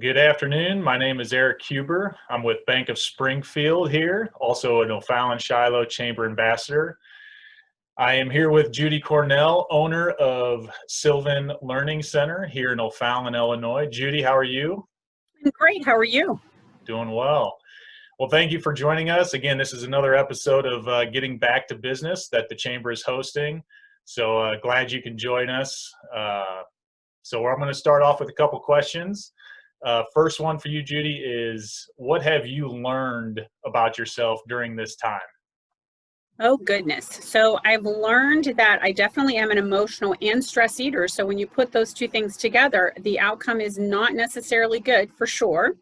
Good afternoon. My name is Eric Huber. I'm with Bank of Springfield here, also an O'Fallon Shiloh Chamber Ambassador. I am here with Judy Cornell, owner of Sylvan Learning Center here in O'Fallon, Illinois. Judy, how are you? I'm great. How are you? Doing well. Well, thank you for joining us. Again, this is another episode of Getting Back to Business that the Chamber is hosting. So glad you can join us. So I'm going to start off with a couple questions. First one for you, Judy, is what have you learned about yourself during this time? Oh, goodness. So I've learned that I definitely am an emotional and stress eater. So when you put those two things together, the outcome is not necessarily good for sure.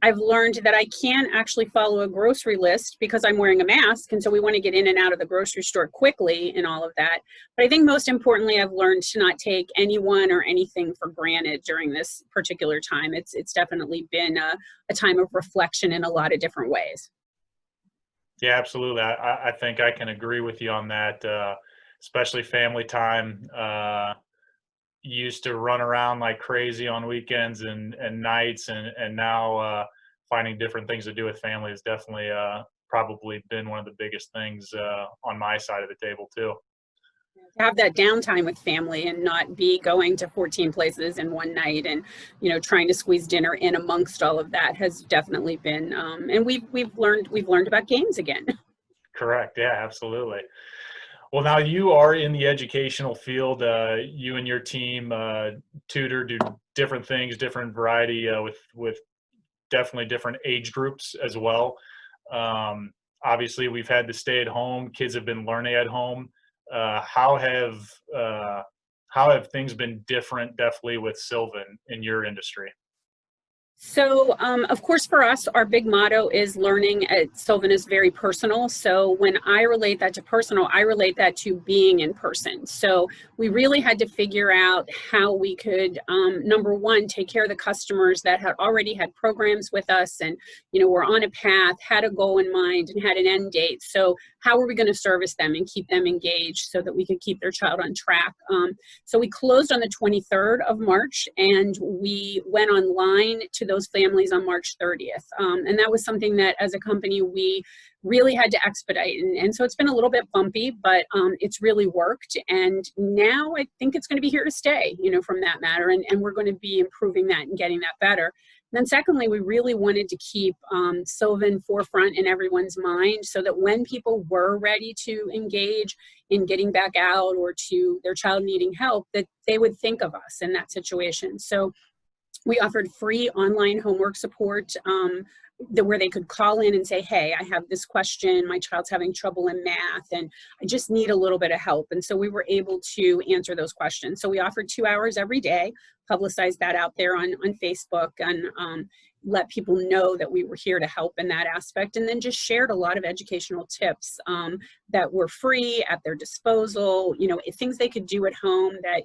I've learned that I can actually follow a grocery list because I'm wearing a mask. And so we want to get in and out of the grocery store quickly and all of that. But I think most importantly, I've learned to not take anyone or anything for granted during this particular time. It's definitely been a time of reflection in a lot of different ways. Yeah, absolutely. I think I can agree with you on that, especially family time. Used to run around like crazy on weekends and nights, and now finding different things to do with family has definitely probably been one of the biggest things on my side of the table too. To have that downtime with family and not be going to 14 places in one night and trying to squeeze dinner in amongst all of that has definitely been and we've learned about games again. Correct. Yeah, absolutely. Well, now you are in the educational field. You and your team tutor, do different things, different variety with definitely different age groups as well. Obviously, we've had to stay at home. Kids have been learning at home. How have things been different, definitely with Sylvan in your industry? So, of course, for us, our big motto is learning at Sylvan is very personal. So when I relate that to personal, I relate that to being in person. So we really had to figure out how we could, number one, take care of the customers that had already had programs with us and, were on a path, had a goal in mind and had an end date. So how are we going to service them and keep them engaged so that we could keep their child on track? So we closed on the 23rd of March and we went online to those families on March 30th. And that was something that as a company, we really had to expedite. And so it's been a little bit bumpy, but it's really worked. And now I think it's going to be here to stay, from that matter. And we're going to be improving that and getting that better. And then secondly, we really wanted to keep Sylvan forefront in everyone's mind so that when people were ready to engage in getting back out or to their child needing help, that they would think of us in that situation. So we offered free online homework support where they could call in and say, hey, I have this question, my child's having trouble in math, and I just need a little bit of help. And so we were able to answer those questions. So we offered 2 hours every day, publicized that out there on Facebook, and let people know that we were here to help in that aspect, and then just shared a lot of educational tips that were free at their disposal, things they could do at home that,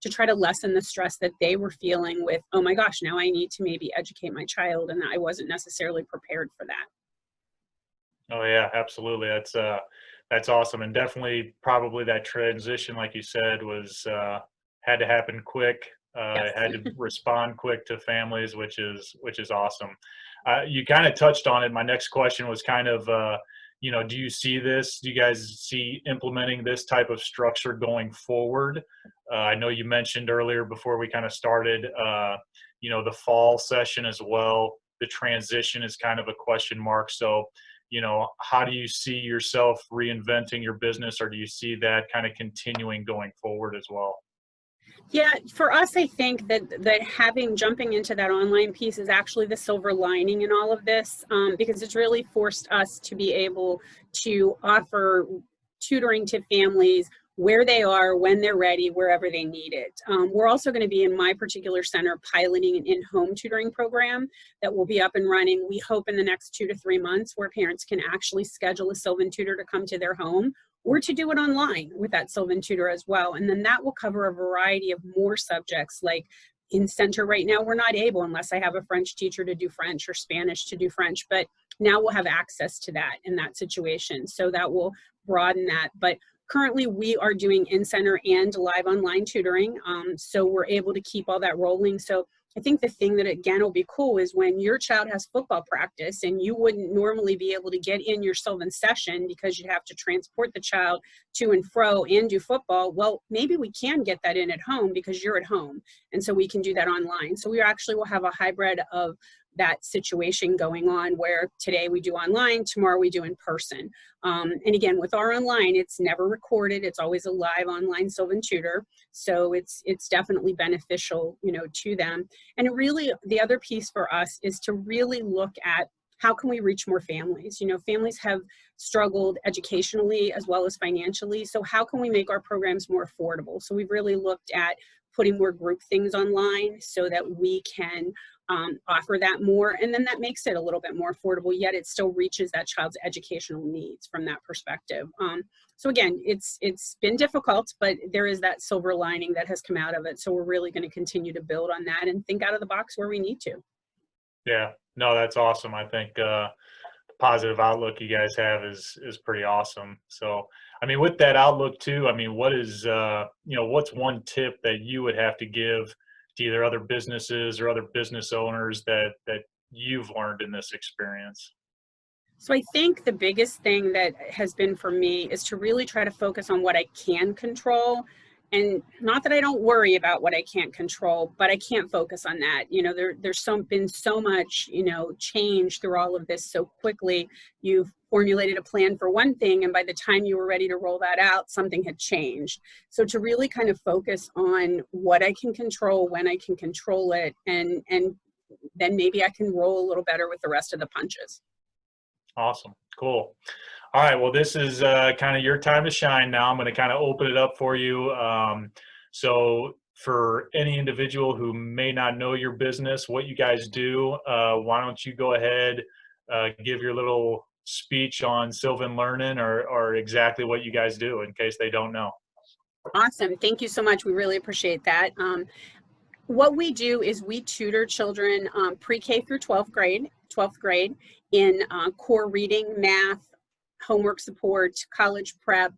to try to lessen the stress that they were feeling with, oh my gosh, now I need to maybe educate my child, and I wasn't necessarily prepared for that. Oh yeah, absolutely. That's awesome, and definitely probably that transition, like you said, was had to happen quick. Yes. It had to respond quick to families, which is awesome. You kind of touched on it. My next question was kind of, do you see this? Do you guys see implementing this type of structure going forward? I know you mentioned earlier before we kind of started, the fall session as well. The transition is kind of a question mark. So, how do you see yourself reinventing your business, or do you see that kind of continuing going forward as well? Yeah, for us, I think that jumping into that online piece is actually the silver lining in all of this, because it's really forced us to be able to offer tutoring to families where they are, when they're ready, wherever they need it. We're also going to be in my particular center piloting an in-home tutoring program that will be up and running, we hope, in the next 2 to 3 months, where parents can actually schedule a Sylvan tutor to come to their home or to do it online with that Sylvan tutor as well. And then that will cover a variety of more subjects. Like in center right now, we're not able, unless I have a French teacher, to do French, or Spanish to do French, but now we'll have access to that in that situation. So that will broaden that. But currently we are doing in-center and live online tutoring. So we're able to keep all that rolling. So I think the thing that again will be cool is when your child has football practice and you wouldn't normally be able to get in your Sylvan session because you'd have to transport the child to and fro and do football. Well, maybe we can get that in at home because you're at home. And so we can do that online. So we actually will have a hybrid of that situation going on where today we do online, tomorrow we do in person. And again, with our online, it's never recorded. It's always a live online Sylvan tutor. So it's definitely beneficial, you know, to them. And it really, the other piece for us is to really look at how can we reach more families? You know, families have struggled educationally as well as financially. So how can we make our programs more affordable? So we've really looked at putting more group things online so that we can offer that more, and then that makes it a little bit more affordable, yet it still reaches that child's educational needs from that perspective. So again, it's been difficult, but there is that silver lining that has come out of it. So we're really going to continue to build on that and think out of the box where we need to. Yeah, no, that's awesome. I think the positive outlook you guys have is pretty awesome. So, I mean, with that outlook too, I mean, what is you know, what's one tip that you would have to give to either other businesses or other business owners that you've learned in this experience? So I think the biggest thing that has been for me is to really try to focus on what I can control. And not that I don't worry about what I can't control, but I can't focus on that. You know, there's been so much, you know, change through all of this so quickly. You've formulated a plan for one thing, and by the time you were ready to roll that out, something had changed. So to really kind of focus on what I can control, when I can control it, and then maybe I can roll a little better with the rest of the punches. Awesome. Cool. All right. Well, this is kind of your time to shine now. I'm going to kind of open it up for you. So for any individual who may not know your business, what you guys do, why don't you go ahead, give your little speech on Sylvan Learning or exactly what you guys do in case they don't know. Awesome. Thank you so much. We really appreciate that. What we do is we tutor children pre-K through 12th grade in core reading, math, homework support, college prep,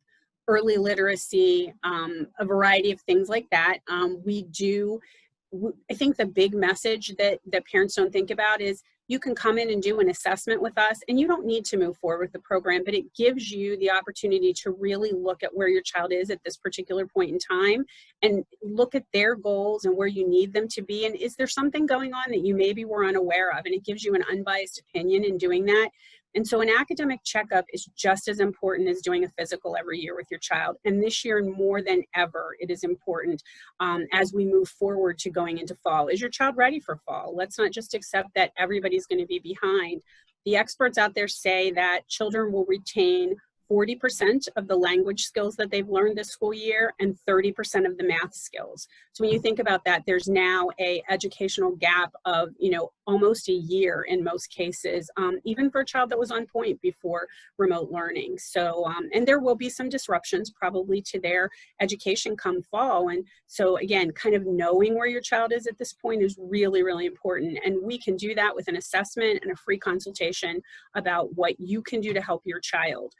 early literacy, a variety of things like that. I think the big message that parents don't think about is you can come in and do an assessment with us and you don't need to move forward with the program, but it gives you the opportunity to really look at where your child is at this particular point in time and look at their goals and where you need them to be. And is there something going on that you maybe were unaware of? And it gives you an unbiased opinion in doing that. And so an academic checkup is just as important as doing a physical every year with your child. And this year more than ever, it is important as we move forward to going into fall. Is your child ready for fall? Let's not just accept that everybody's going to be behind. The experts out there say that children will retain 40% of the language skills that they've learned this school year and 30% of the math skills. So when you think about that, there's now a educational gap of, you know, almost a year in most cases, even for a child that was on point before remote learning. So, and there will be some disruptions probably to their education come fall. And so again, kind of knowing where your child is at this point is really, really important. And we can do that with an assessment and a free consultation about what you can do to help your child.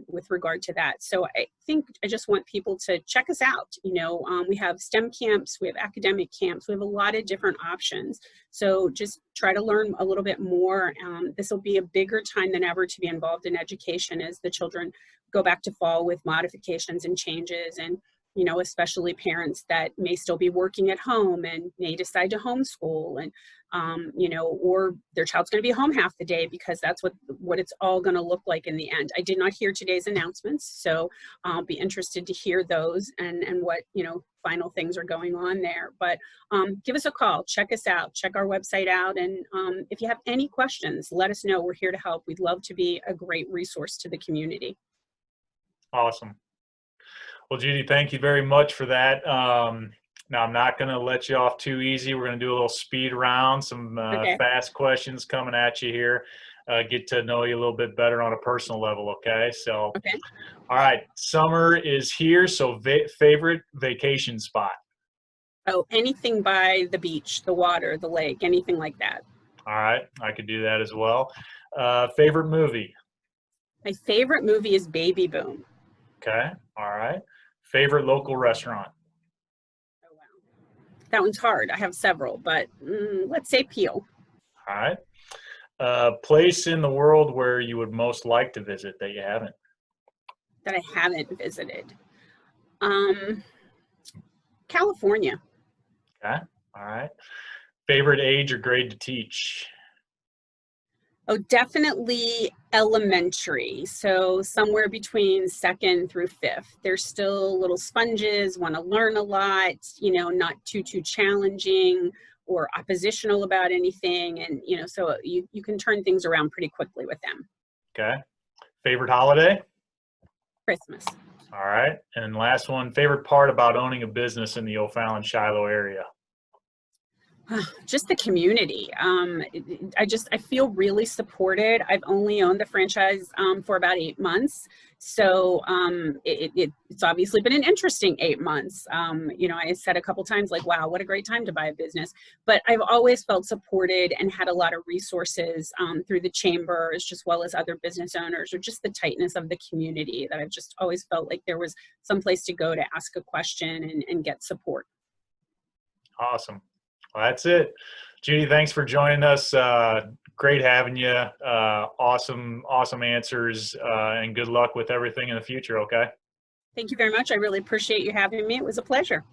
With regard to that. So I think I just want people to check us out. You know, we have STEM camps, we have academic camps, we have a lot of different options. So just try to learn a little bit more. This will be a bigger time than ever to be involved in education as the children go back to fall with modifications and changes, and you know, especially parents that may still be working at home and may decide to homeschool, and you know, or their child's going to be home half the day because that's what it's all going to look like in the end. I did not hear today's announcements, so I'll be interested to hear those and what, you know, final things are going on there. But give us a call, check us out, check our website out, and if you have any questions, let us know. We're here to help. We'd love to be a great resource to the community. Awesome. Well, Judy, thank you very much for that. Now, I'm not going to let you off too easy. We're going to do a little speed round, some Okay. fast questions coming at you here. Get to know you a little bit better on a personal level, okay? So, Okay. all right, summer is here, so favorite vacation spot? Oh, anything by the beach, the water, the lake, anything like that. All right, I could do that as well. Favorite movie? My favorite movie is Baby Boom. Okay, all right. Favorite local restaurant? Oh, wow. That one's hard. I have several, but let's say Peel. All right. Place in the world where you would most like to visit that you haven't. That I haven't visited. California. Okay. All right. Favorite age or grade to teach? Oh, definitely elementary. So somewhere between second through fifth. They're still little sponges, want to learn a lot, not too challenging or oppositional about anything. And, so you can turn things around pretty quickly with them. Okay. Favorite holiday? Christmas. All right. And last one, favorite part about owning a business in the O'Fallon Shiloh area? Just the community. I feel really supported. I've only owned the franchise for about 8 months. So it's obviously been an interesting 8 months. I said a couple times like, wow, what a great time to buy a business. But I've always felt supported and had a lot of resources through the chamber, as well as other business owners, or just the tightness of the community, that I've just always felt like there was some place to go to ask a question and get support. Awesome. Well, that's it. Judy, thanks for joining us. Great having you. Awesome answers, and good luck with everything in the future, okay? Thank you very much. I really appreciate you having me. It was a pleasure.